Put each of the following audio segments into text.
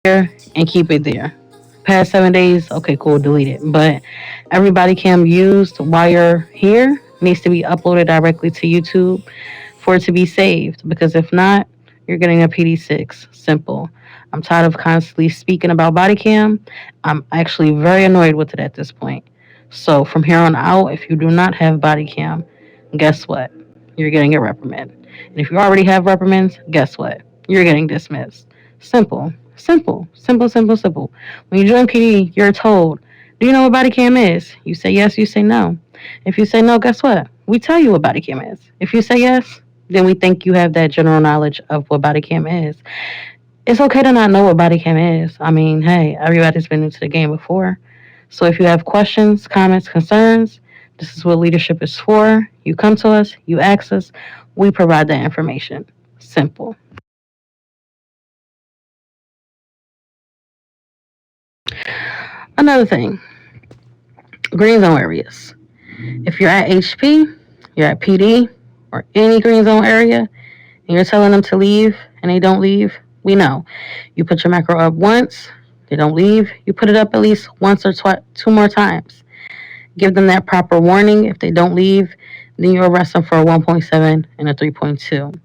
there and keep it there. Past 7 days, okay, cool, delete it. But every body cam used while you're here needs to be uploaded directly to YouTube for it to be saved. Because if not, you're getting a PD6. Simple. I'm tired of constantly speaking about body cam. I'm actually very annoyed with it at this point. So from here on out, if you do not have body cam, guess what? You're getting a reprimand. And if you already have reprimands, guess what? You're getting dismissed. Simple. Simple. Simple, simple, simple. When you join PD, you're told, do you know what body cam is? You say yes, you say no. If you say no, guess what? We tell you what body cam is. If you say yes, then we think you have that general knowledge of what body cam is. It's okay to not know what body cam is. I mean, hey, everybody's been into the game before. So if you have questions, comments, concerns, this is what leadership is for. You come to us, you ask us, we provide that information. Simple. Another thing, green zone areas. If you're at HP, you're at PD, or any green zone area, and you're telling them to leave and they don't leave, we know. You put your macro up once, they don't leave, you put it up at least once or two more times. Give them that proper warning. If they don't leave, then you arrest them for a 1.7 and a 3.2.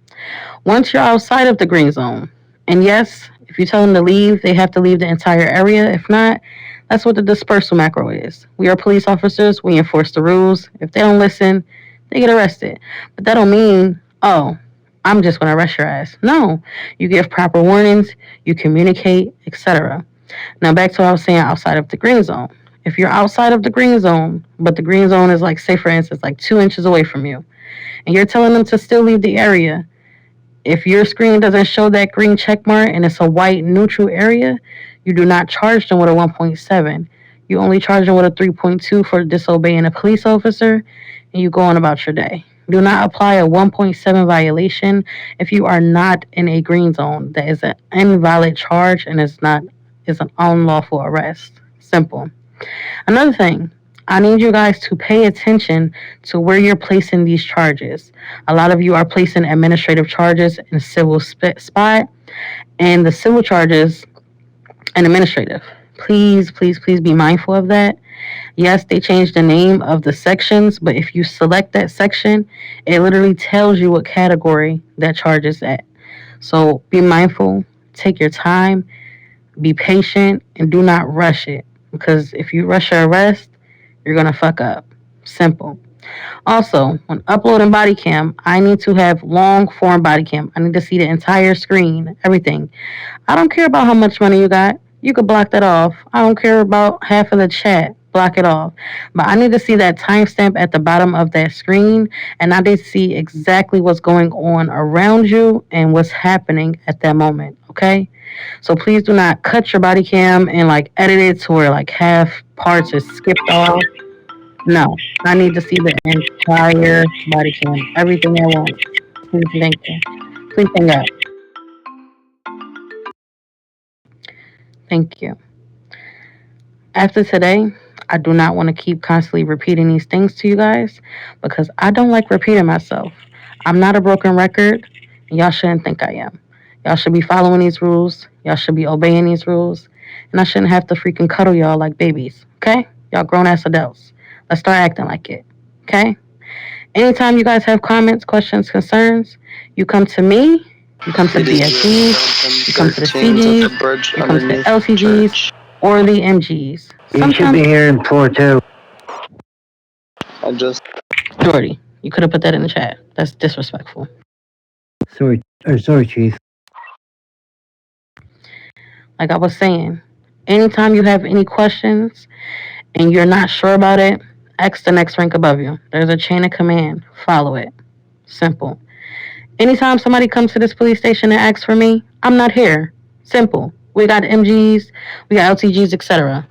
Once you're outside of the green zone, and yes, if you tell them to leave, they have to leave the entire area. If not, that's what the dispersal macro is. We are police officers. We enforce the rules. If they don't listen, they get arrested. But that don't mean, oh, I'm just going to arrest your ass. No, you give proper warnings, you communicate, etc. Now back to what I was saying outside of the green zone. If you're outside of the green zone, but the green zone is like, say for instance, like 2 inches away from you, and you're telling them to still leave the area, if your screen doesn't show that green check mark and it's a white neutral area, you do not charge them with a 1.7. You only charge them with a 3.2 for disobeying a police officer, and you go on about your day. Do not apply a 1.7 violation if you are not in a green zone. That is an invalid charge and is an unlawful arrest. Simple. Another thing, I need you guys to pay attention to where you're placing these charges. A lot of you are placing administrative charges in civil spot and the civil charges in administrative. Please, please, please be mindful of that. Yes, they changed the name of the sections, but if you select that section, it literally tells you what category that charge is at. So be mindful, take your time, be patient, and do not rush it. Because if you rush your arrest, you're gonna fuck up. Simple. Also, when uploading body cam, I need to have long form body cam. I need to see the entire screen, everything. I don't care about how much money you got. You could block that off. I don't care about half of the chat. Block it off. But I need to see that timestamp at the bottom of that screen, and I need to see exactly what's going on around you and what's happening at that moment. Okay? So please do not cut your body cam and like edit it to where like half parts are skipped off. No, I need to see the entire body cam, everything at once. Please, thank you. Please hang up. Thank you. After today, I do not want to keep constantly repeating these things to you guys because I don't like repeating myself. I'm not a broken record, and y'all shouldn't think I am. Y'all should be following these rules. Y'all should be obeying these rules. And I shouldn't have to freaking cuddle y'all like babies. Okay? Y'all grown ass adults. Let's start acting like it. Okay? Anytime you guys have comments, questions, concerns, you come to me, you come to the BSGs, you come to the CGs, you come to the LTGs, or the MGs. You should be here in floor two. Jordy, you could have put that in the chat. That's disrespectful. Sorry, Chief. Like I was saying, anytime you have any questions and you're not sure about it, ask the next rank above you. There's a chain of command. Follow it. Simple. Anytime somebody comes to this police station and asks for me, I'm not here. Simple. We got MGs, we got LTGs, etc.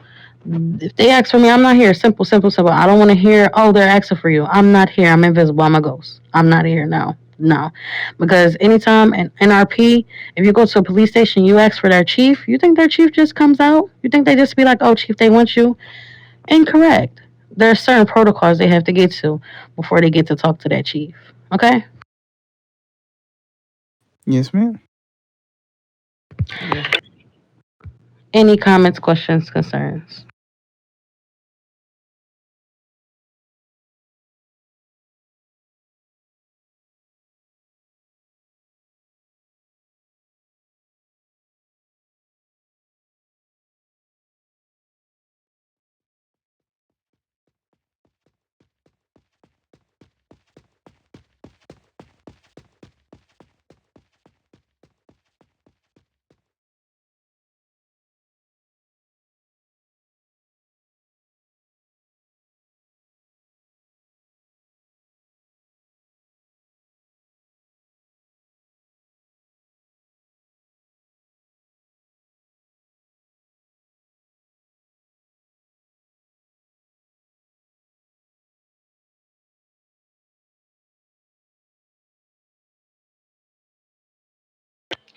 If they ask for me, I'm not here. Simple, simple, simple. I don't want to hear, oh, they're asking for you. I'm not here. I'm invisible. I'm a ghost. I'm not here. No, no. Because anytime in NRP, if you go to a police station, you ask for their chief, you think their chief just comes out? You think they just be like, oh, chief, they want you? Incorrect. There are certain protocols they have to get to before they get to talk to that chief. Okay? Yes, ma'am. Any comments, questions, concerns?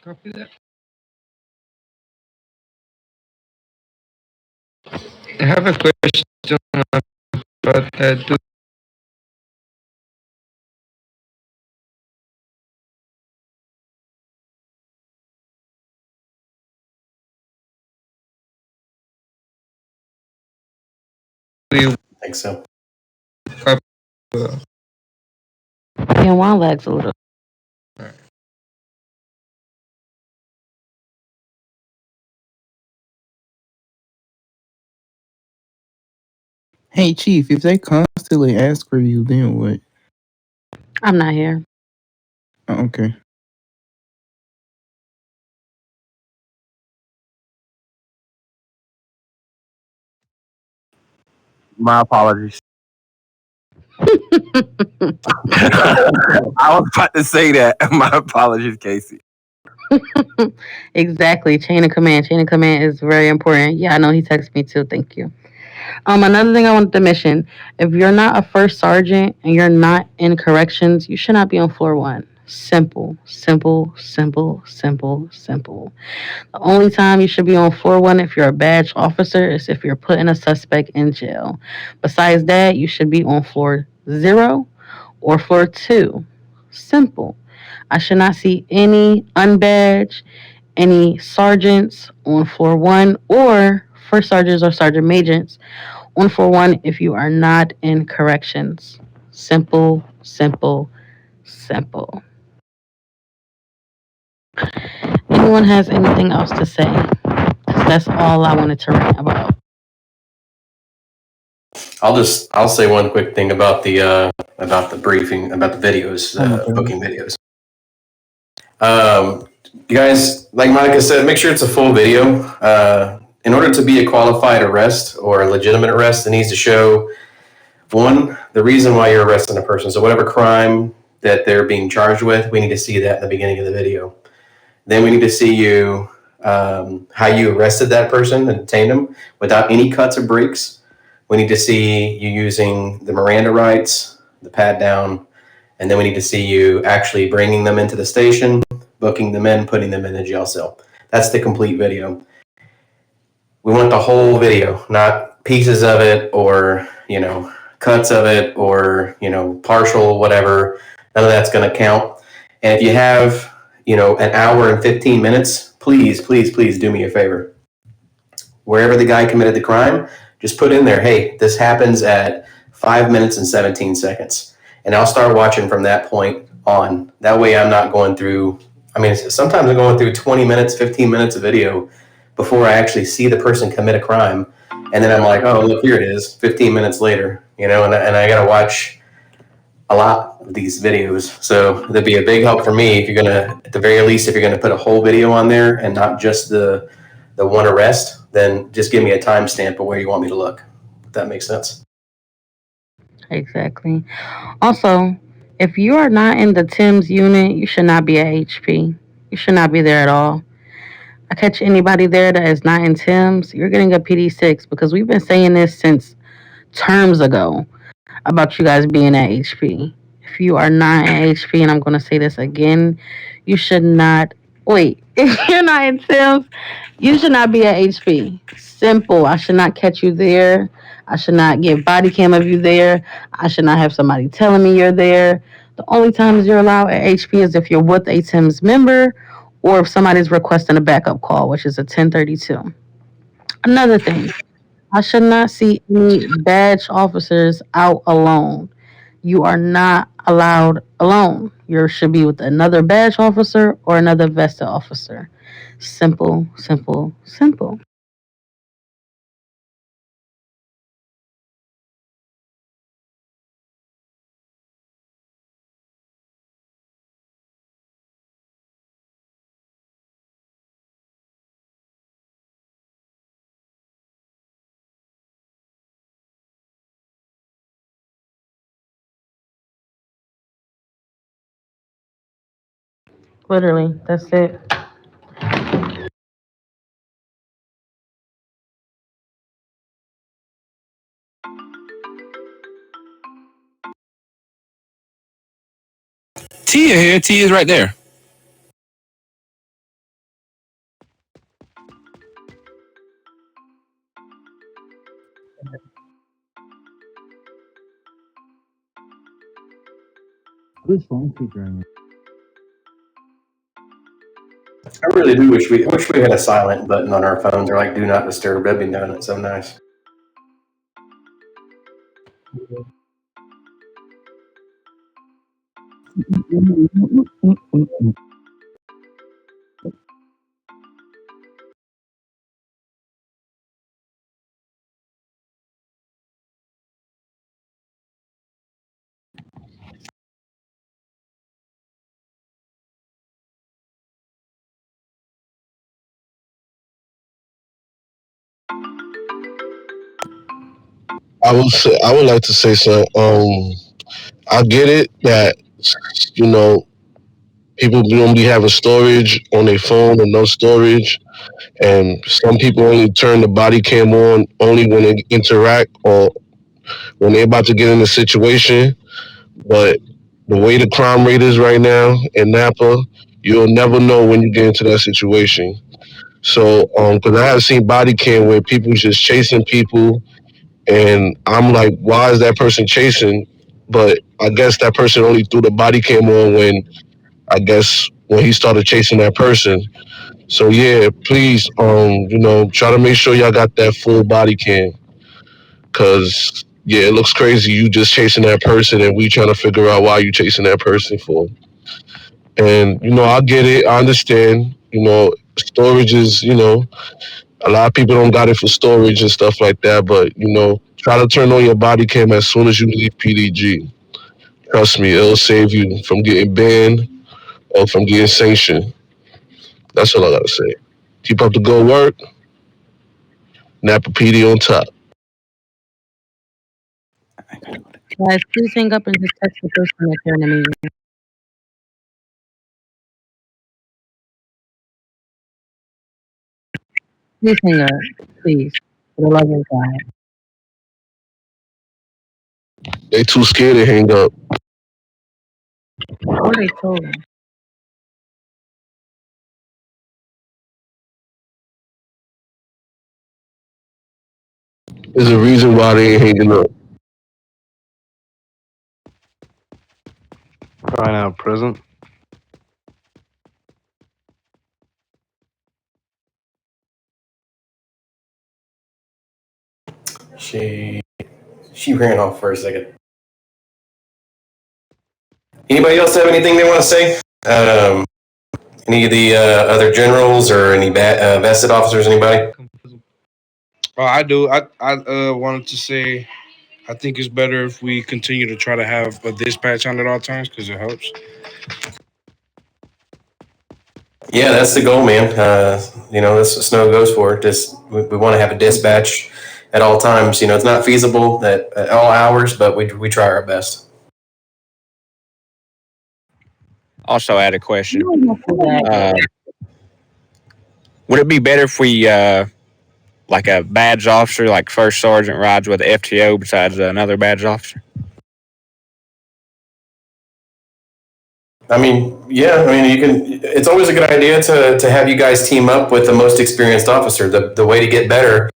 Copy that. I have a question about that. Do you I think so. copy? Yeah, one lags a little. Hey, Chief, if they constantly ask for you, then what? I'm not here. Oh, okay. My apologies. I was about to say that. My apologies, Casey. Exactly. Chain of command. Chain of command is very important. Yeah, I know he texted me too. Thank you. Another thing I wanted to mention: if you're not a first sergeant and you're not in corrections, you should not be on floor one. Simple, simple, simple, simple, simple. The only time you should be on floor one if you're a badge officer is if you're putting a suspect in jail. Besides that, you should be on floor 0 or floor 2. Simple. I should not see any unbadged, any sergeants on floor 1 or first sergeants or sergeant majors on floor 1 if you are not in corrections. Simple, simple, simple. Anyone has anything else to say? 'Cause that's all I wanted to rant about. I'll say one quick thing about the briefing, about the videos, Oh my God. booking videos. You guys, like Monica said, make sure it's a full video. In order to be a qualified arrest or a legitimate arrest, it needs to show, one, the reason why you're arresting a person. So whatever crime that they're being charged with, we need to see that in the beginning of the video. Then we need to see you, how you arrested that person and detained them without any cuts or breaks. We need to see you using the Miranda rights, the pat down, and then we need to see you actually bringing them into the station, booking them in, putting them in a jail cell. That's the complete video. We want the whole video, not pieces of it or, cuts of it or, partial, whatever. None of that's going to count. And if you have, an hour and 15 minutes, please, please, please do me a favor. Wherever the guy committed the crime, just put in there, hey, this happens at 5 minutes and 17 seconds. And I'll start watching from that point on. That way I'm not going through, sometimes I'm going through 20 minutes, 15 minutes of video before I actually see the person commit a crime. And then I'm like, oh, look, here it is, 15 minutes later, and I got to watch a lot of these videos. So that'd be a big help for me if you're going to, at the very least, if you're going to put a whole video on there and not just the one arrest, then just give me a timestamp of where you want me to look. If that makes sense. Exactly. Also, if you are not in the Tim's unit, you should not be at HP. You should not be there at all. I catch anybody there that is not in Tim's, you're getting a PD6 because we've been saying this since terms ago about you guys being at HP. If you are not at HP, and I'm going to say this again, you should not. Wait, if you're not in Tim's, you should not be at HP. Simple. I should not catch you there. I should not get body cam of you there. I should not have somebody telling me you're there. The only times you're allowed at HP is if you're with a Tim's member or if somebody's requesting a backup call, which is a 1032. Another thing, I should not see any badge officers out alone. You are not allowed alone. You should be with another badge officer or another vested officer. Simple, simple, simple. Literally, that's it. Tia here. Tia's right there. Whose phone keeps ringing? I really do wish we had a silent button on our phones or like do not disturb. That'd be done. It's so nice. I would like to say so. I get it that you know people don't be having storage on their phone or no storage, and some people only turn the body cam on only when they interact or when they're about to get in a situation. But the way the crime rate is right now in Napa, you'll never know when you get into that situation. So, because I have seen body cam where people just chasing people, and I'm like, why is that person chasing? But I guess that person only threw the body cam on when when he started chasing that person. So yeah, please, try to make sure y'all got that full body cam, cause yeah, it looks crazy. You just chasing that person, and we trying to figure out why you chasing that person for. And I get it. I understand. Storage is a lot of people don't got it for storage and stuff like that. But try to turn on your body cam as soon as you leave PDG. Trust me, it'll save you from getting banned or from getting sanctioned. That's all I gotta say. Keep up the good work. Napa PD on top. Guys, please hang up and just text the person that you're in the meeting. Please hang up. Please. For the love of God. They too scared to hang up. What they told them. There's a reason why they ain't hanging up. Crying out present. She ran off for a second. Anybody else have anything they want to say? Any of the other generals or any vested officers? Anybody? I do. I wanted to say I think it's better if we continue to try to have a dispatch on at all times because it helps. Yeah, that's the goal, man. That's what Snow goes for. Just we want to have a dispatch at all times. It's not feasible at all hours, but we try our best. Also, I had a question. Uh, Would it be better if we, like a badge officer, like first sergeant, rides with the FTO besides another badge officer? I mean, yeah. I mean, you can. It's always a good idea to have you guys team up with the most experienced officer. The way to get better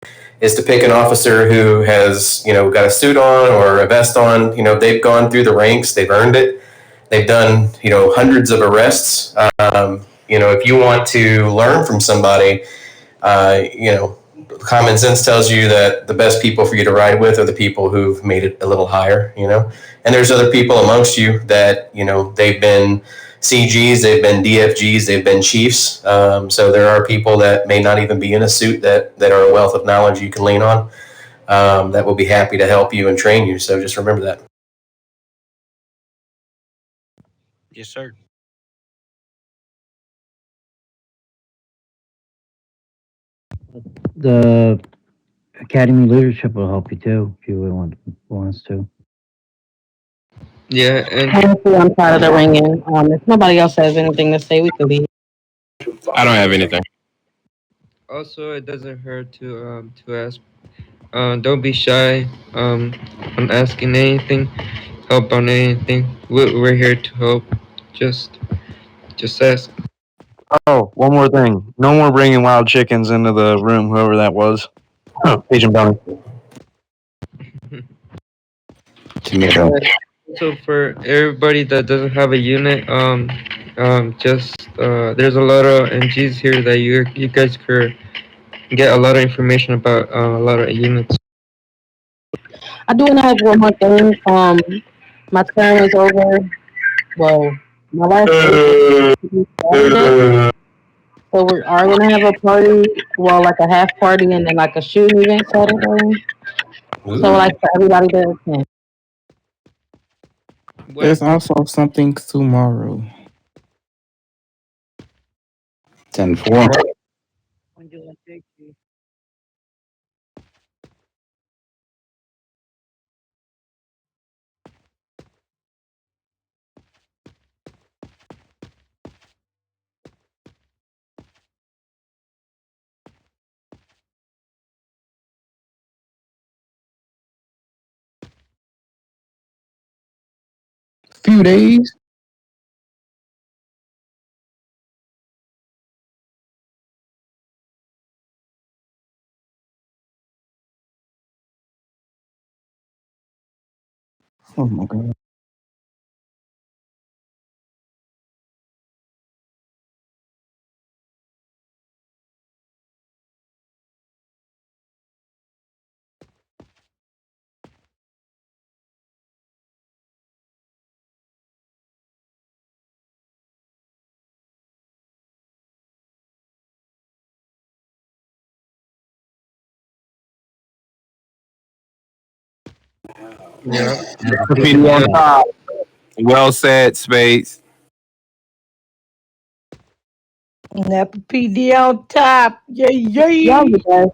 is to pick an officer who has got a suit on or a vest on. They've gone through the ranks. They've earned it. They've done hundreds of arrests. If you want to learn from somebody, common sense tells you that the best people for you to ride with are the people who've made it a little higher, you know? And there's other people amongst you that, you know, they've been CGs, they've been DFGs, they've been chiefs. So there are people that may not even be in a suit that are a wealth of knowledge you can lean on, that will be happy to help you and train you. So just remember that. Yes, sir. The Academy leadership will help you too, if you would wants to. Yeah, and Honestly, I'm tired of the ringing. If nobody else has anything to say, we can leave. I don't have anything. also it doesn't hurt to ask. Don't be shy on asking anything, help on anything. We're here to help. Just ask. Oh, one more thing. No more bringing wild chickens into the room, whoever that was. Agent Bounty. So for everybody that doesn't have a unit, there's a lot of NGs here that you guys could get a lot of information about a lot of units. I do want to have one more thing. My term is over. Well, my last day is Saturday. So we are gonna have a party, well, like a half party and then like a shooting event Saturday. So like for everybody to attend. There's also something tomorrow. 10-4. Few days. Oh my god. Yeah. PD on top. Well said, Spades. Napa PD on top. Yay, yay. Y'all the best.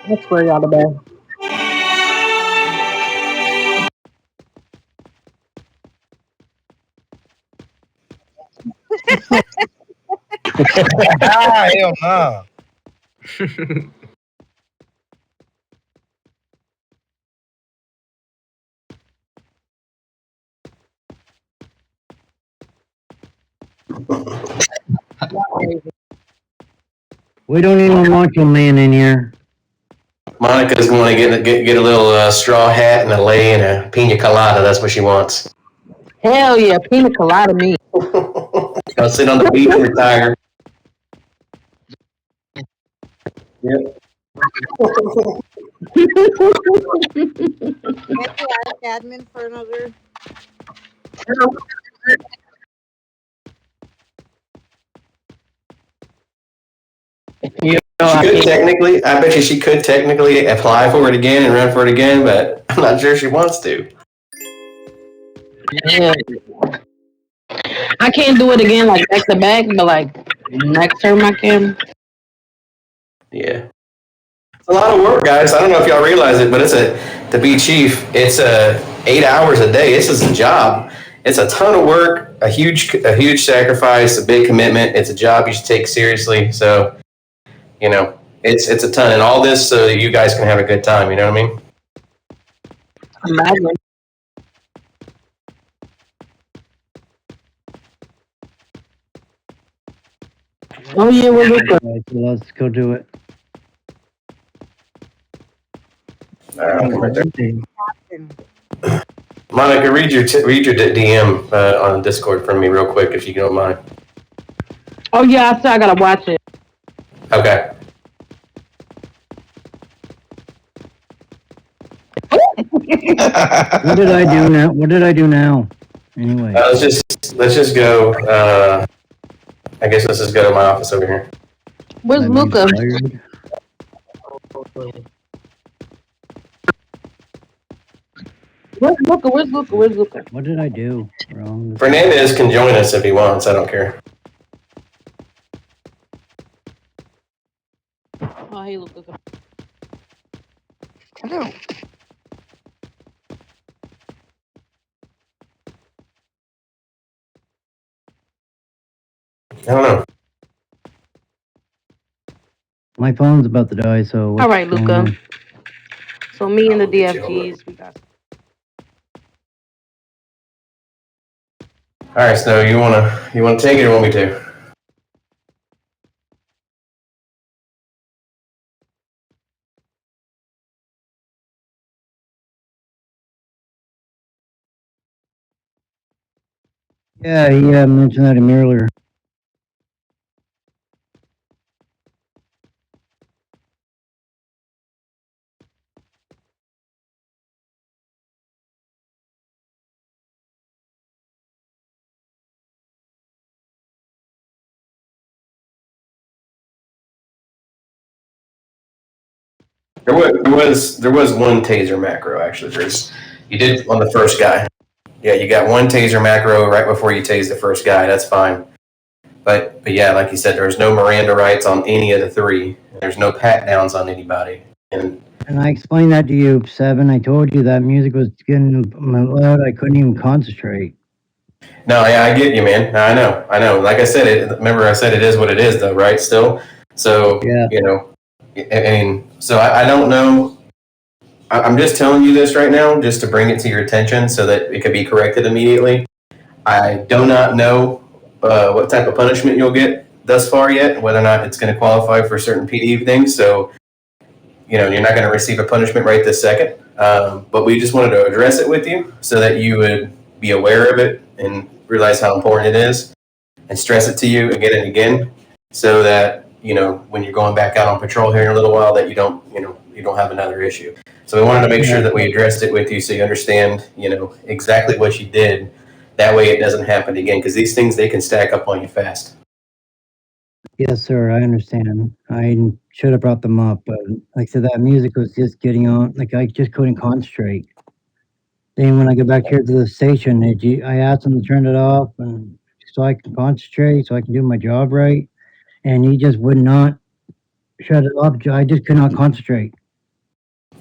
I swear y'all the best. Hell no. We don't even want your man in here. Monica's going to get a little straw hat and a lei and a pina colada. That's what she wants. Hell yeah, pina colada me. Go sit on the beach and retire. Yep. Can't you ask admin for another? You She could technically, I bet you she could technically apply for it again and run for it again, but I'm not sure she wants to. Yeah. I can't do it again like back to back, but like next term I can. Yeah. It's a lot of work, guys. I don't know if y'all realize it, but to be chief, it's 8 hours a day. This is a job. It's a ton of work, a huge sacrifice, a big commitment. It's a job you should take seriously. So, you know, it's a ton, and all this so that you guys can have a good time. You know what I mean? Imagine. Oh yeah, we're good. Alright, so let's go do it. All right, I'll come right there. Monica, read your DM on Discord for me real quick, if you don't mind. Oh yeah, I still gotta watch it. Okay. What did I do now? What did I do now? Anyway. Let's just go. I guess let's just go to my office over here. Where's That means Luca? fired. Where's Luca? Where's Luca? Where's Luca? What did I do wrong? Fernandez can join us if he wants. I don't care. Oh, hey, Luca. Hello. I don't know. My phone's about to die, so. All right, what's going Luca. on? So me and the Get you DFGs, we got. All right, Snow. You wanna take it or want me to? Yeah, he mentioned that to me earlier. There was one taser macro actually, Bruce. You did on the first guy. Yeah, you got one taser macro right before you tase the first guy. That's fine. But yeah, like you said, there's no Miranda rights on any of the three. There's no pat downs on anybody. And I explained that to you, Seven. I told you that music was getting loud. I couldn't even concentrate. no, yeah, I get you, man. I know. Like I said, remember I said it is what it is, though, right? Still, so Yeah. So I don't know. I'm just telling you this right now, just to bring it to your attention, so that it could be corrected immediately. I do not know what type of punishment you'll get thus far yet, whether or not it's going to qualify for certain PD things. So, you're not going to receive a punishment right this second. But we just wanted to address it with you so that you would be aware of it and realize how important it is, and stress it to you again and again, so that when you're going back out on patrol here in a little while, that you don't have another issue. So we wanted to make sure that we addressed it with you, so you understand exactly what you did. That way it doesn't happen again, because these things, they can stack up on you fast. Yes, sir. I understand. I should have brought them up, but like I said, that music was just getting on. Like I just couldn't concentrate. Then when I go back here to the station, I asked him to turn it off, and so I can concentrate, so I can do my job right. And he just would not shut it off. I just could not concentrate.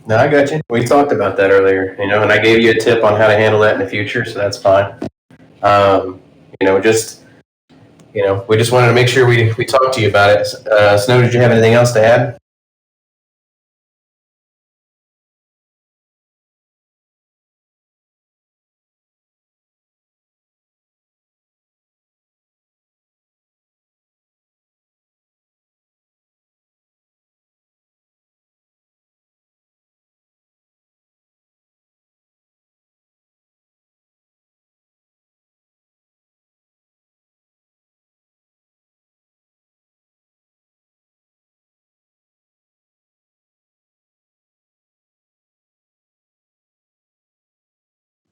No, I got you. We talked about that earlier, and I gave you a tip on how to handle that in the future, so that's fine. We just wanted to make sure we talked to you about it. Snow, did you have anything else to add?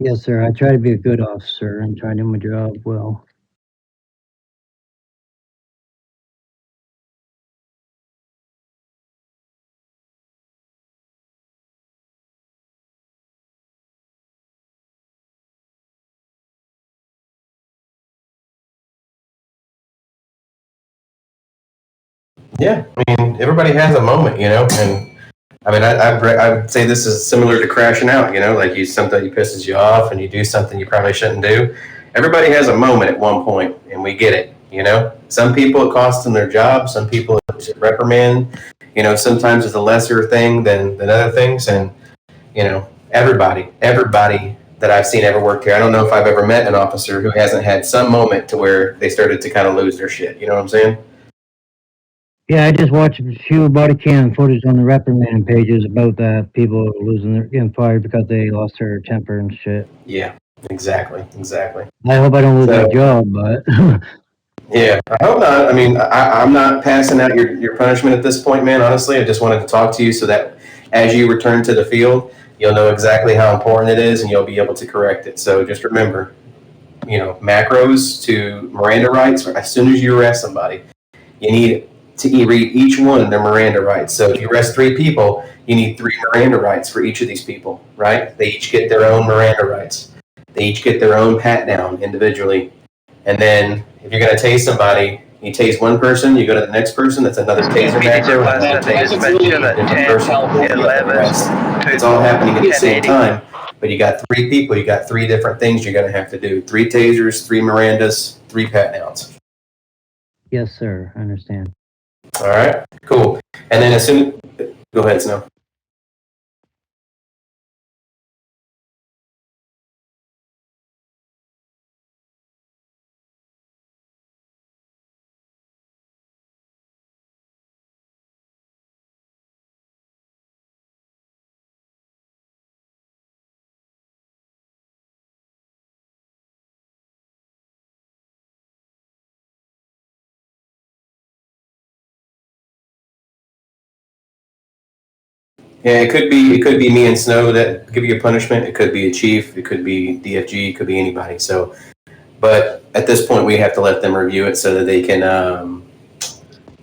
Yes, sir. I try to be a good officer and try to do my job well. Yeah, I mean, everybody has a moment, and I mean, I would say this is similar to crashing out, like something pisses you off and you do something you probably shouldn't do. Everybody has a moment at one point, and we get it, Some people, it costs them their job. Some people, it's a reprimand. Sometimes it's a lesser thing than other things. And, everybody that I've seen ever worked here, I don't know if I've ever met an officer who hasn't had some moment to where they started to kind of lose their shit. You know what I'm saying? Yeah, I just watched a few body cam footage on the reprimand pages about that people getting fired because they lost their temper and shit. Yeah, exactly. I hope I don't lose my job, but yeah, I hope not. I mean, I'm not passing out your punishment at this point, man. Honestly, I just wanted to talk to you so that as you return to the field, you'll know exactly how important it is, and you'll be able to correct it. So just remember, macros to Miranda rights. As soon as you arrest somebody, you need to read each one of their Miranda rights. So if you arrest 3 people, you need 3 Miranda rights for each of these people, right? They each get their own Miranda rights. They each get their own pat down individually. And then if you're going to tase somebody, you tase one person, you go to the next person, that's another taser macro. It's all happening at the same time, but you got 3 people, you got 3 different things you're going to have to do. 3 tasers, 3 Mirandas, 3 pat downs. Yes, sir. I understand. All right, cool. And then go ahead, Snow. Yeah, it could be me and Snow that give you a punishment. It could be a chief. It could be DFG. It could be anybody. So, but at this point, we have to let them review it so that they can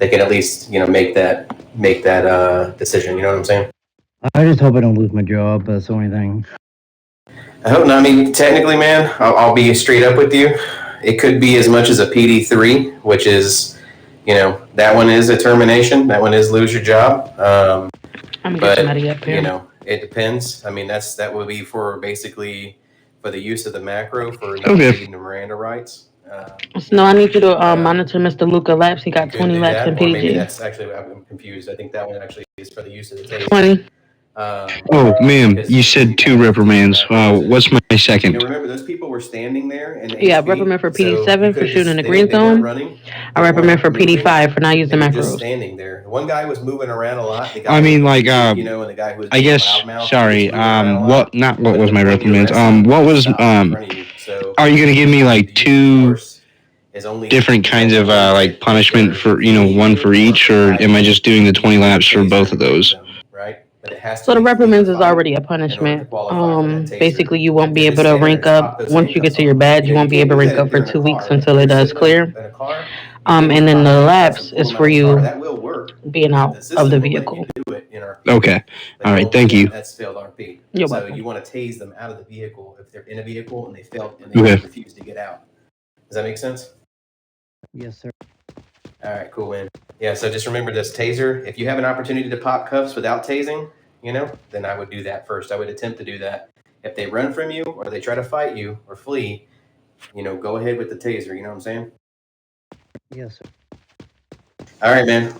at least make that decision. You know what I'm saying? I just hope I don't lose my job. That's the only thing. I hope not. I mean, technically, man, I'll be straight up with you. It could be as much as a PD3, which is, that one is a termination. That one is lose your job. But it depends. I mean, that would be for basically for the use of the macro for not reading the Miranda rights. No, I need you to monitor Mr. Luca laps. He got 20 laps in Or maybe PDG. that's actually I'm confused. I think that one actually is for the use of the taser. 20. Oh, ma'am, you said 2 reprimands. What's my second? Remember, those people were standing there. And Yeah, reprimand for PD7 for shooting in the green zone. I reprimand for PD5 for not using Just macros. standing there. One guy was moving around a lot. The I guy mean, was, like, and the guy who was I guess, loudmouth, sorry, he was moving around a lot. what was my reprimands? What was, So, are you gonna give me, like, 2 different kinds of, like, punishment for, one for each, or am I just doing the 20 laps for both of those? Right? But it has to So the be reprimands is qualified already a in order to punishment. qualify for that taser. Basically, you won't be Just able to stand there rank and pop up those once you get handcuffs to your on. badge. You won't be can't able to do rank that up if you're for in a 2 weeks car. If until you're it does sitting clear. in a car, And then the lapse is for you that will work. being out The of system the will let vehicle. you do it in RP. Okay. But All right, don't thank do that. you. That's failed RP. You're So welcome. you want to tase them out of the vehicle if they're in a vehicle and they Okay. refuse to get out. Does that make sense? Yes, sir. All right, cool, man. Yeah, so just remember this taser. If you have an opportunity to pop cuffs without tasing, then I would do that first. I would attempt to do that. If they run from you or they try to fight you or flee, go ahead with the taser. You know what I'm saying? Yes, sir. All right, man.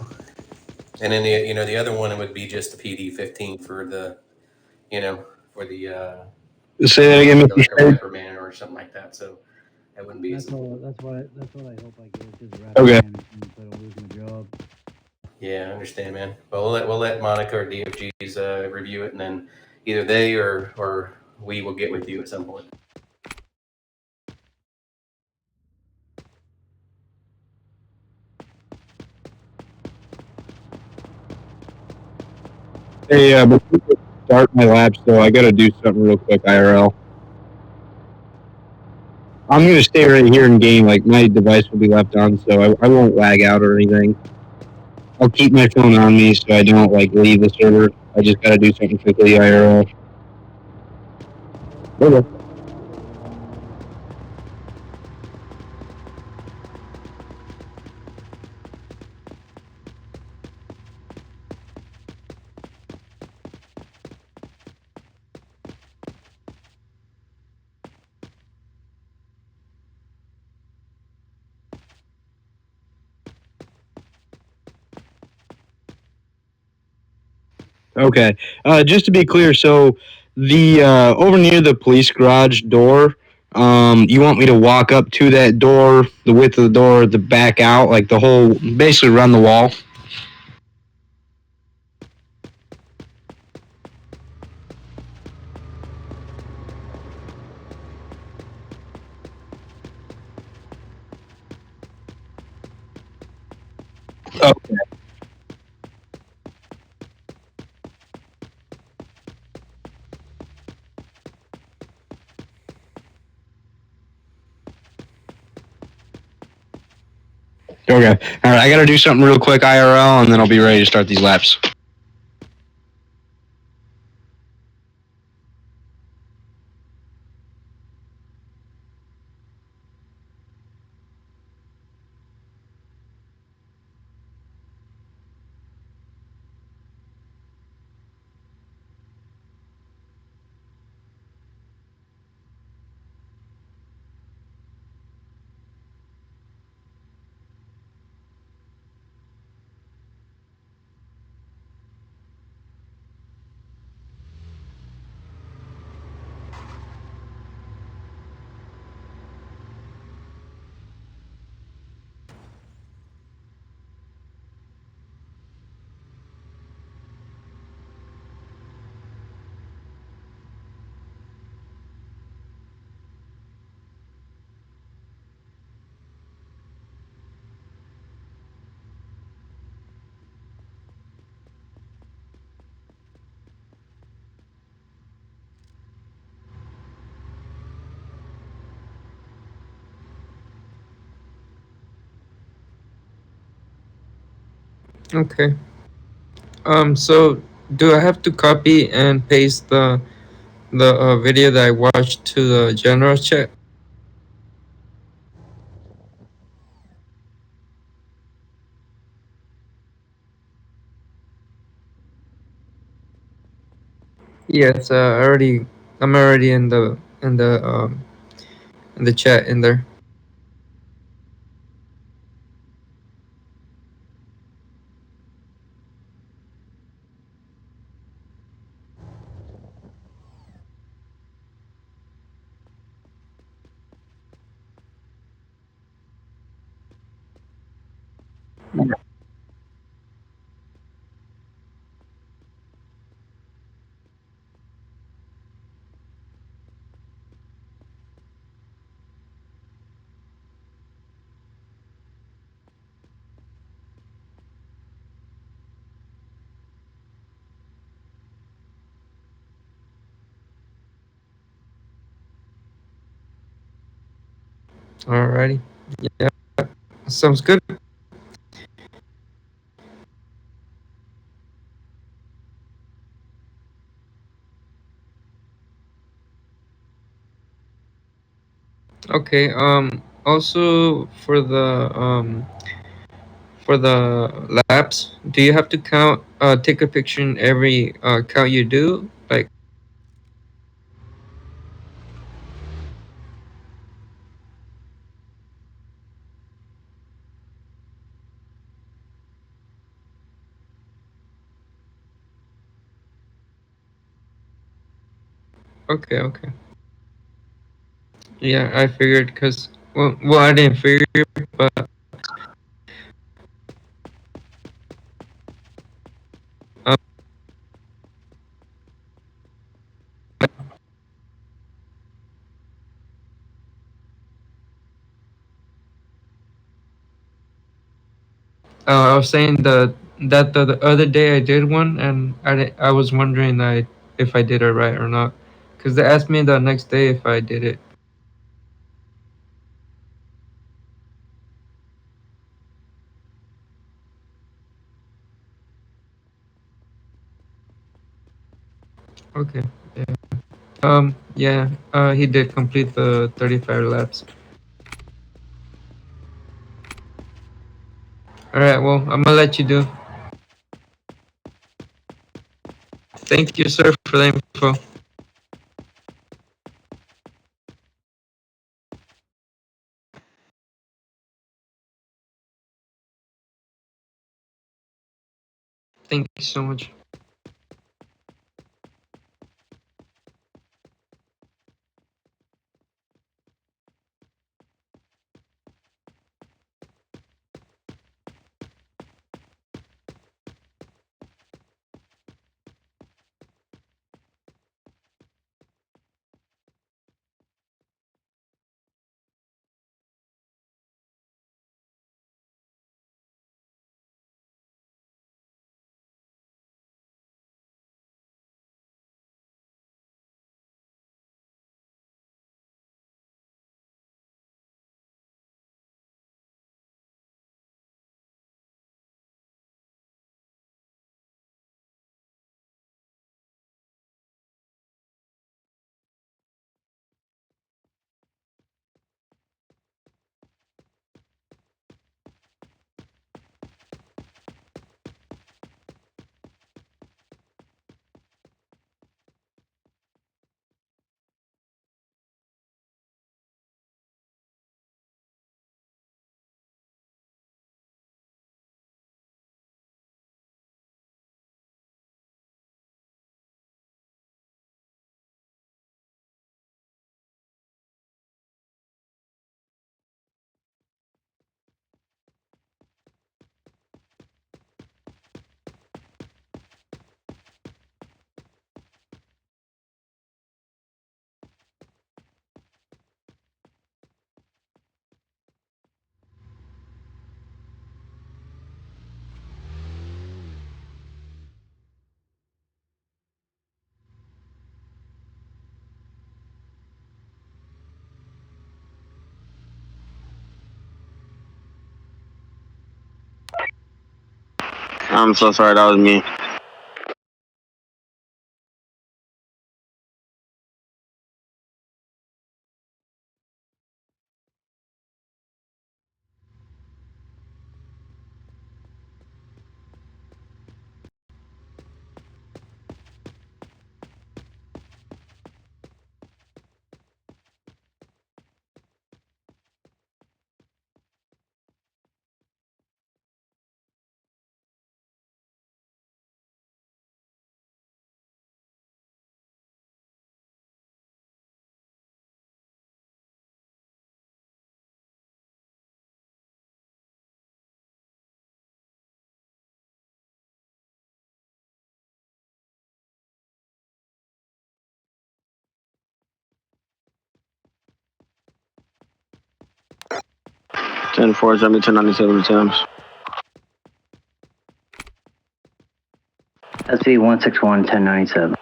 And then the other one would be just the PD15 for the, for the Say that again, like Mr. a Shade. reprimand or something like that. So that wouldn't be. That's what I hope I get. Just Okay. So I don't lose my job. Yeah, I understand, man. But we'll let Monica or DFG's review it, and then either they or we will get with you at some point. Hey, before we start my laps, though, I gotta do something real quick, IRL. I'm gonna stay right here in game, like, my device will be left on, so I won't lag out or anything. I'll keep my phone on me so I don't, like, leave the server. I just gotta do something quickly, IRL. Okay. Okay. Just to be clear, so the over near the police garage door, you want me to walk up to that door, the width of the door, the back out, like the whole, basically run the wall? Okay. Okay. All right. I got to do something real quick, IRL, and then I'll be ready to start these laps. Okay. So do I have to copy and paste the video that I watched to the general chat? Yes. I'm already in the chat in there. Alrighty. Yeah. Sounds good. Okay. Also for the laps, do you have to take a picture in every count you do? Like, okay, okay. Yeah, I figured because well, I didn't figure, but um, I was saying that the other day I did one, and I was wondering if I did it right or not, because they asked me the next day if I did it. Okay. Yeah. Yeah. He did complete the 35 laps. All right. Well, I'm gonna let you do. Thank you, sir, for the info. Thank you so much. I'm so sorry, that was me. Ten four, 1097 attempts. SV 161 1097.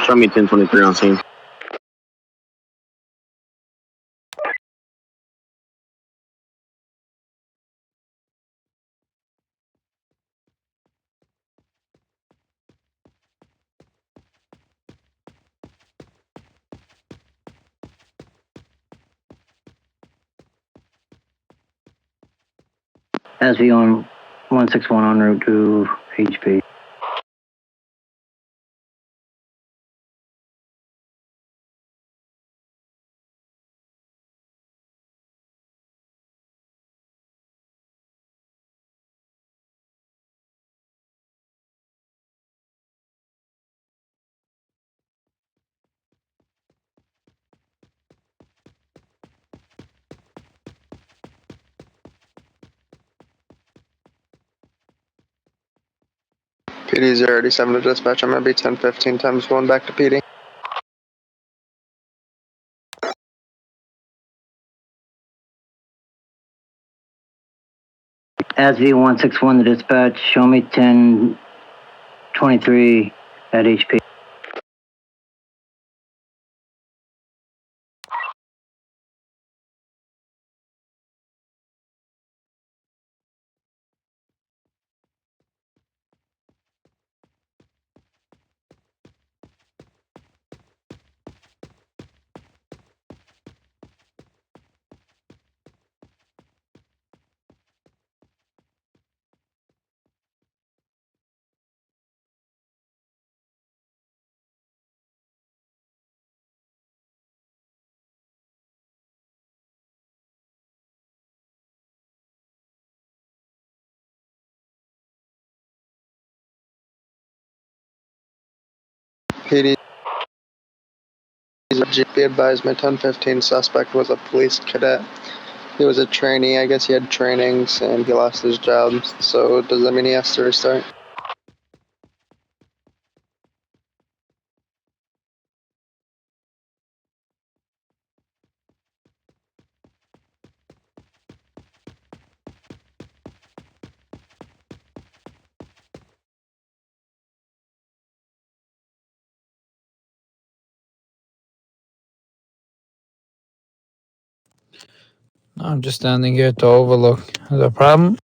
Show me 1023 on scene. SV on 161 en route to HP. PD 087 to dispatch. I'm gonna be 1015 times going back to PD. SV 161 to dispatch. Show me 1023 at HP. PD GP advised my 1015 suspect was a police cadet. He was a trainee. I guess he had trainings and he lost his job. So does that mean he has to restart? I'm just standing here to overlook. Is there a problem?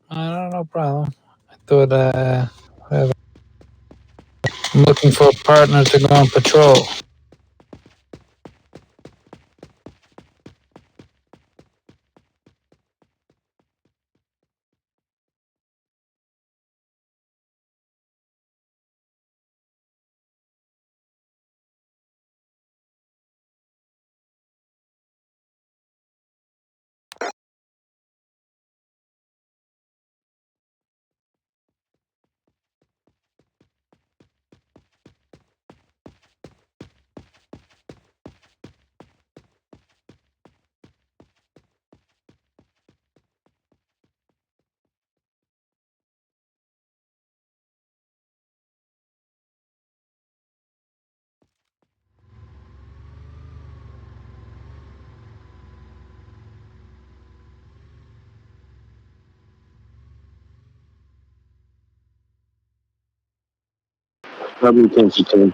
No problem. I thought, whatever. I'm looking for a partner to go on patrol. Probably 10 to 10.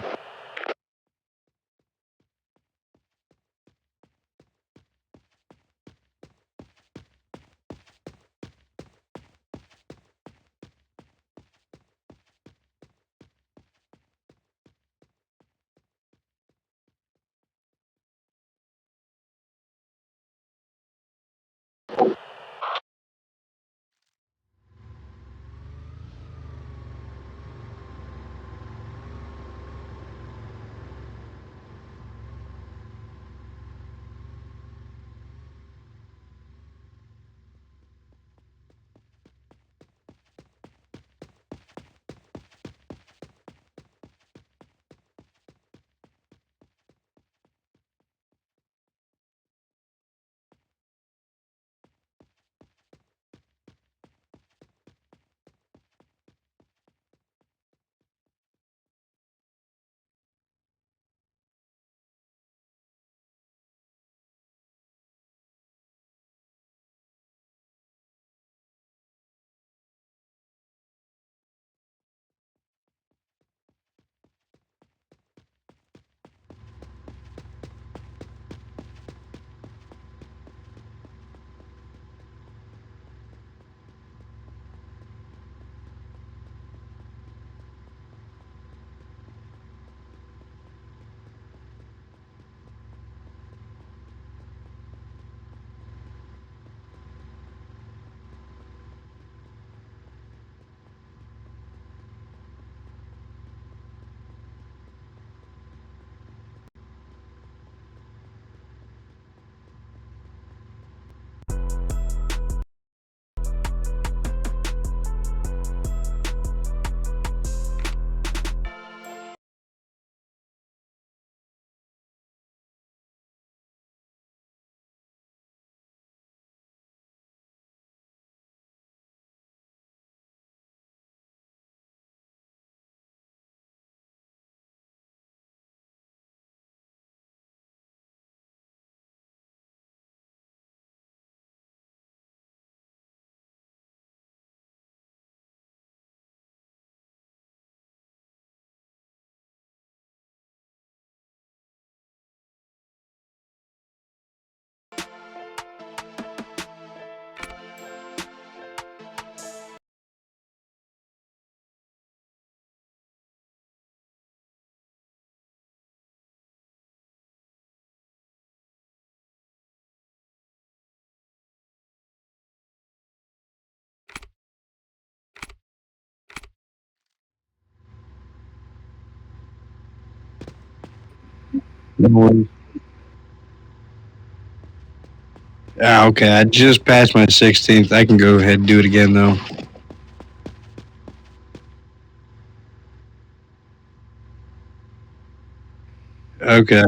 No worries. Okay. I just passed my 16th. I can go ahead and do it again, though. Okay.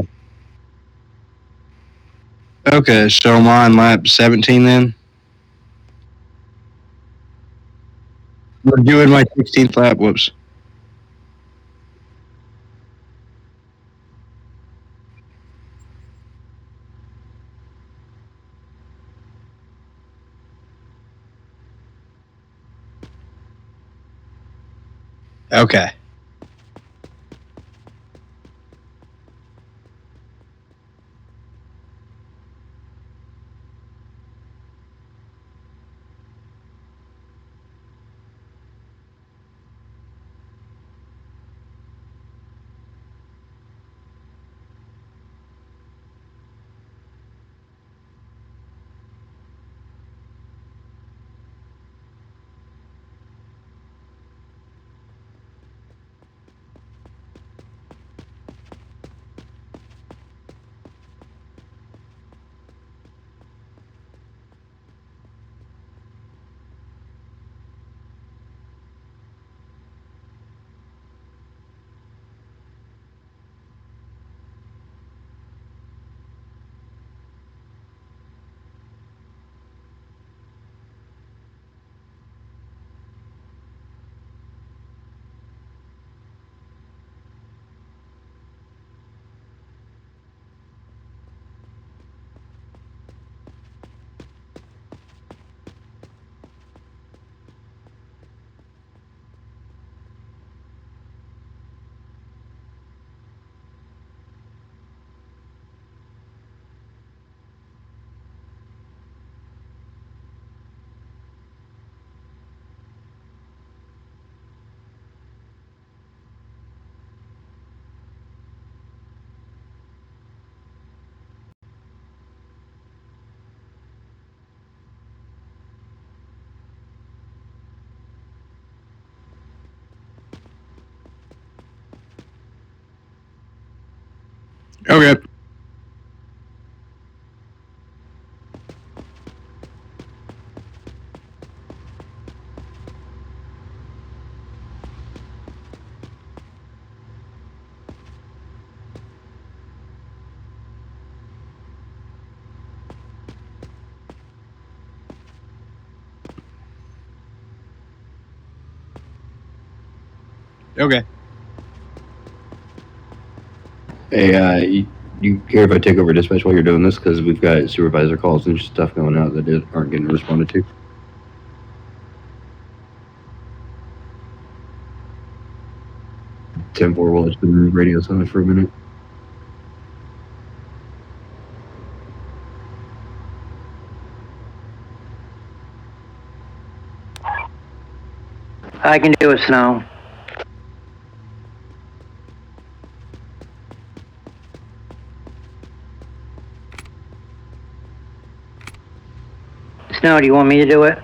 Okay. So I'm on lap 17 then? We're doing my 16th lap. Whoops. Okay. Okay. Okay. Hey, you care if I take over dispatch while you're doing this? Because we've got supervisor calls and stuff going out that aren't getting responded to. 10-4, we'll just put the radio silent for a minute. I can do it, Snow. Snow, do you want me to do it?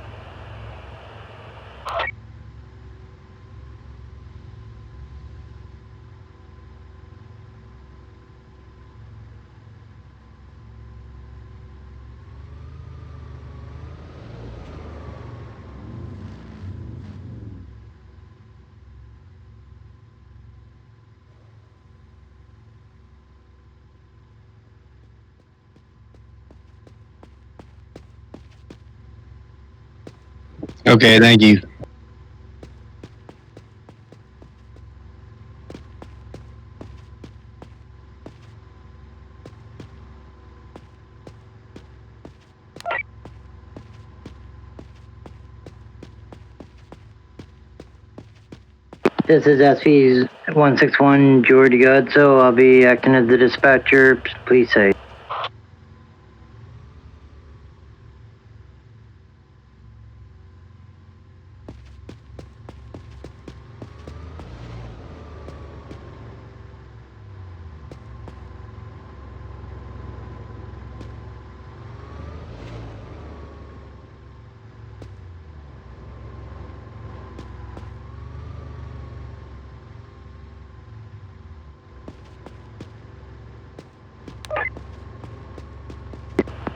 Okay, thank you. This is SV 161 George Godso. I'll be acting as the dispatcher. Please say.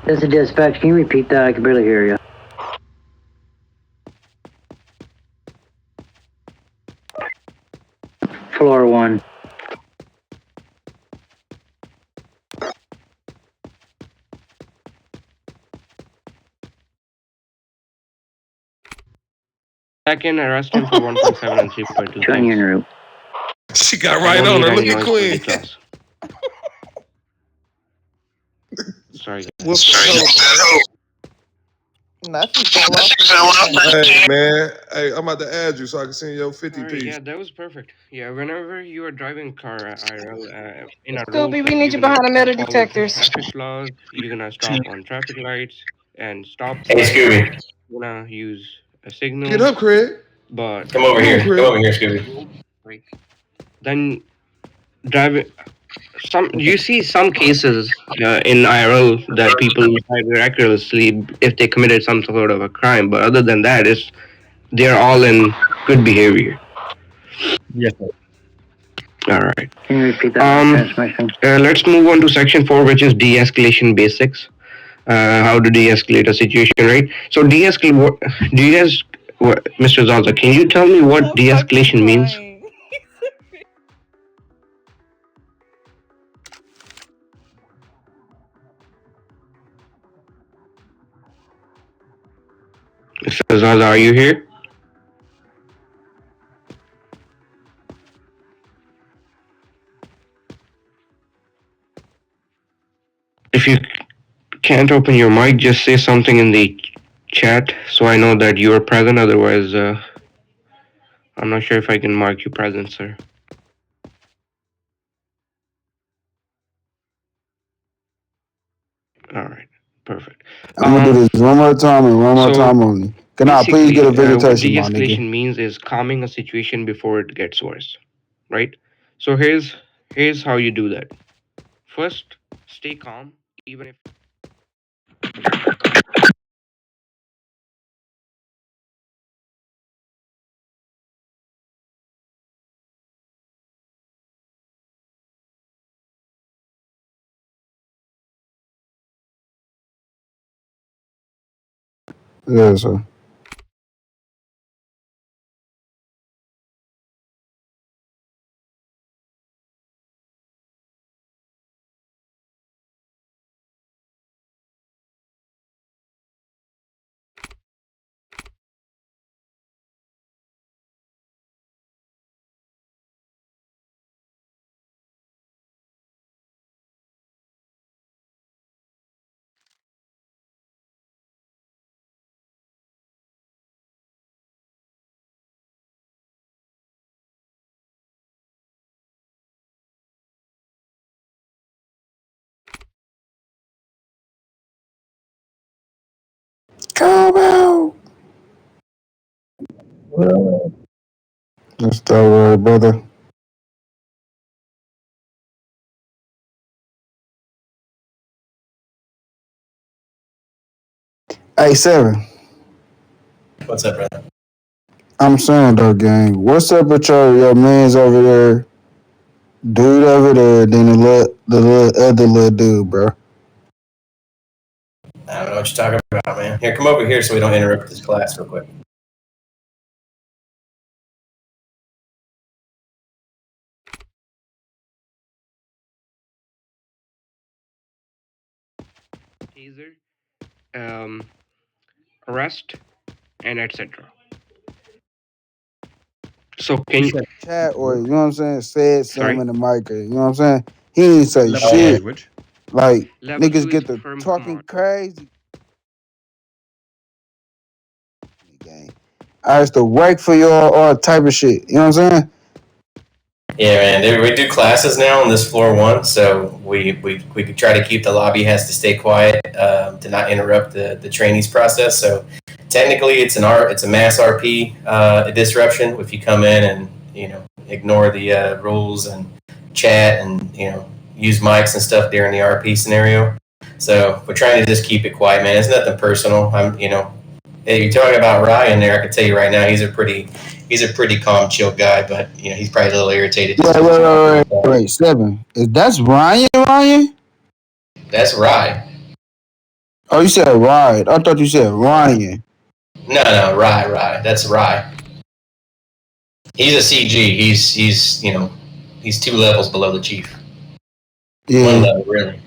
This is dispatch. Can you repeat that? I can barely hear you. Floor 1. Second, arrest him for 1.7 and 3.2 Join you en things. route. She got I right don't on need her. any Look at noise for Queen. D-class. Sorry. What the hell? Hey, man. Hey, I'm about to add you so I can send your 50 Alright, piece. yeah, that was perfect. Yeah, whenever you are driving car in a road, Scooby, we need you're you behind gonna the metal follow detectors. traffic laws. You're gonna stop on traffic lights and stop Hey, signs. Scooby, You're gonna use a Get signal, up, Craig. but come over Come on, here. Craig. Come over here, Scooby. like then driving. Some you see some cases in IRL that people decide miraculously if they committed some sort of a crime, but other than that, they're all in good behavior. Yes. Can you repeat that transmission? Let's move on to section 4, which is de-escalation basics. How to de-escalate a situation, right? So de-escalate. Do you guys, Mr. Zaza, can you tell me what de-escalation means? Mr. Zaza, are you here? If you can't open your mic, just say something in the chat so I know that you are present. Otherwise, I'm not sure if I can mark you present, sir. All right, perfect. I'm gonna do this one more time and one more time only. Can I please get a Basically, what visitation, my nigga? de-escalation means is calming a situation before it gets worse, right? So here's how you do that. First, stay calm, even if Yeah, sir. Come out. That's the word, brother. Hey, Seven. What's up, brother? I'm saying though, gang. What's up with your man's over there, dude over there, then the other little dude, bro? I don't know what you're talking about, man. Here, come over here so we don't interrupt this class real quick. Taser, arrest, and etc. So can you? Chat or you know what I'm saying? Said Sorry. something in the mic. You know what I'm saying? He ain't say Level shit. two language. Like Level niggas 2 get is the firm talking command. crazy. Gang. I used to work for y'all, all type of shit. You know what I'm saying? Yeah, man. We do classes now on this floor one, so we try to keep the lobby has to stay quiet to not interrupt the trainees process. So technically, it's a mass RP disruption if you come in and ignore the rules and chat and use mics and stuff during the RP scenario. So we're trying to just keep it quiet, man. It's nothing personal. Hey, you're talking about Ryan there. I can tell you right now, he's a pretty calm, chill guy, but he's probably a little irritated. Wait, Seven. That's Ryan? Ryan? That's Rye. Oh, you said Ryan. I thought you said Ryan. No, Rye. That's Rye. He's a CG. He's 2 levels below the chief. Yeah. 1 level, really.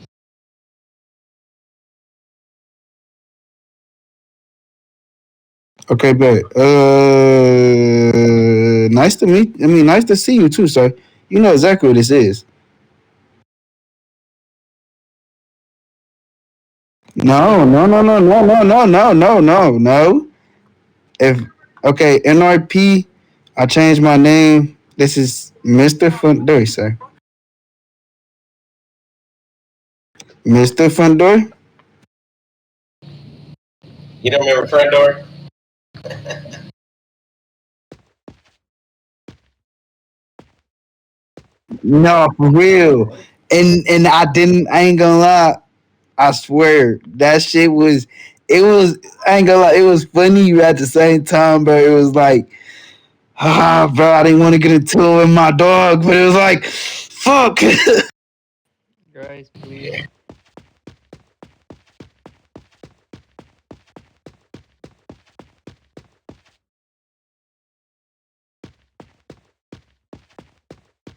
Okay, bet. Nice to meet. I mean, nice to see you too, sir. You know exactly what this is. No. If okay, NRP, I changed my name. This is Mr. Fundor, sir. Mr. Fundor? You don't remember Frendor? No, for real. And I ain't gonna lie. I swear that shit was. I ain't gonna lie. It was funny at the same time, but it was like, bro, I didn't want to get into it with my dog, but it was like, fuck. Guys, please.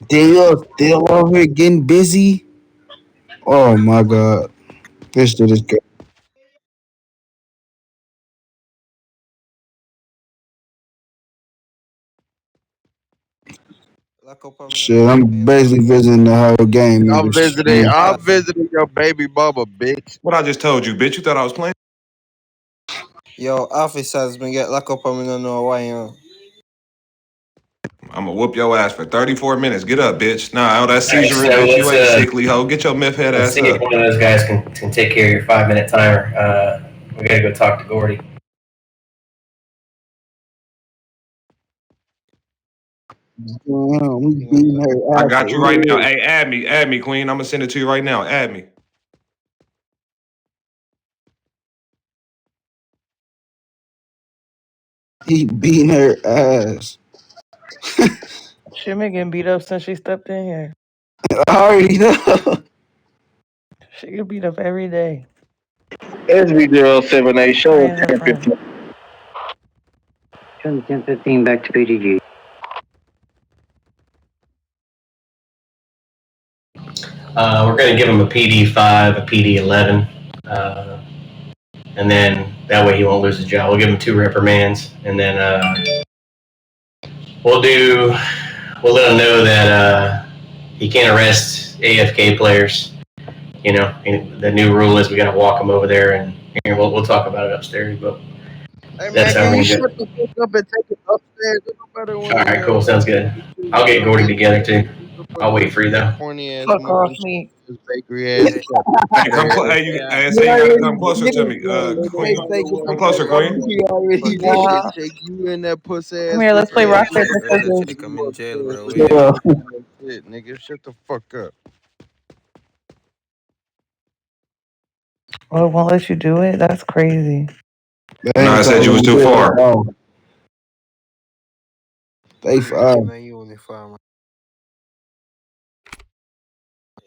They are still over here getting busy. Oh my god, this shit is good. Shit, I'm basically visiting the whole game. I'm visiting your baby mama, bitch. What I just told you, bitch. You thought I was playing? Yo, officers, me get locked up and me don't know why, you know. I'm gonna whoop your ass for 34 minutes. Get up, bitch. Nah, all that All right, seizuring, so bitch. You ain't let's sickly hoe. Get your myth head let's ass see if up. one of those guys can take care of your 5-minute timer. We gotta go talk to Gordy. We beating her I ass got for you right now. real. Hey, add me, Queen. I'm gonna send it to you right now. Add me. He beating her ass. She been getting beat up since she stepped in here. I already know. She get beat up every day. SB07A, show Her him and her friend. 1015. Turn the 1015 back to PDG. We're going to give him a PD 5, a PD 11, and then that way he won't lose his job. We'll give him 2 reprimands, and then we'll let him know that he can't arrest AFK players. You know, and the new rule is we got to walk him over there, and we'll talk about it upstairs. But Hey, that's man, how can you we're shut going. the fuck up and take it upstairs? Nobody All right, cool, sounds good. I'll get Gordy together too. I'll wait for you though. Corny ass Fuck off me. bakery ass. Hey, come close. Hey, hey, so You you gotta already come closer to did, me, man. Queen. They say Come closer, Queen. you already did Yeah. it, Jake. You in that pussy ass. Come here, let's play rock, paper, scissors. I'm in jail, bro. Yeah. Shit, nigga, shut the fuck up. Oh, it won't let you do it? That's crazy. No, I said you was too far. They Anything in uniform.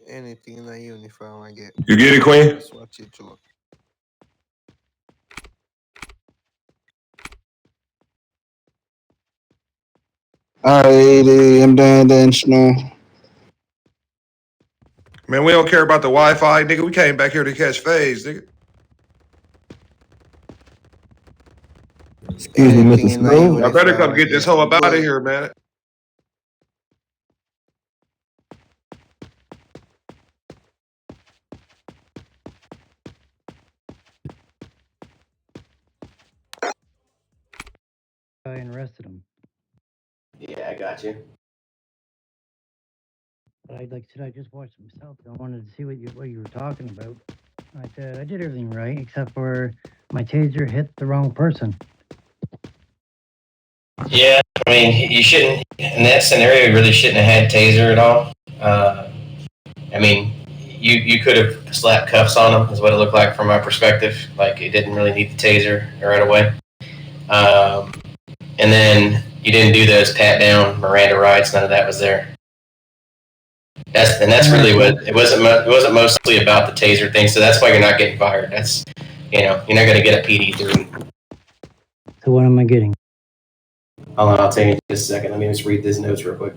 Anything in a uniform I get. You get it, Queen? Just watch it, Joe. Alright, I'm done dancing now. Man, we don't care about the Wi-Fi, nigga. We came back here to catch phase, nigga. Excuse me, Mr. Snow. I better come get this hoe up out of here, man. I arrested him. Yeah, I got you. But I just watched myself. I wanted to see what you were talking about. I said I did everything right except for my taser hit the wrong person. Yeah, I mean, you shouldn't, in that scenario, you really shouldn't have had taser at all. I mean, you could have slapped cuffs on him, is what it looked like from my perspective. Like, it didn't really need the taser right away. And then you didn't do those pat down Miranda rights, none of that was there. That's really what, it wasn't mostly about the taser thing, so that's why you're not getting fired. That's, you're not going to get a PD 3. So what am I getting? Hold on, I'll tell you in just a second. Let me just read these notes real quick.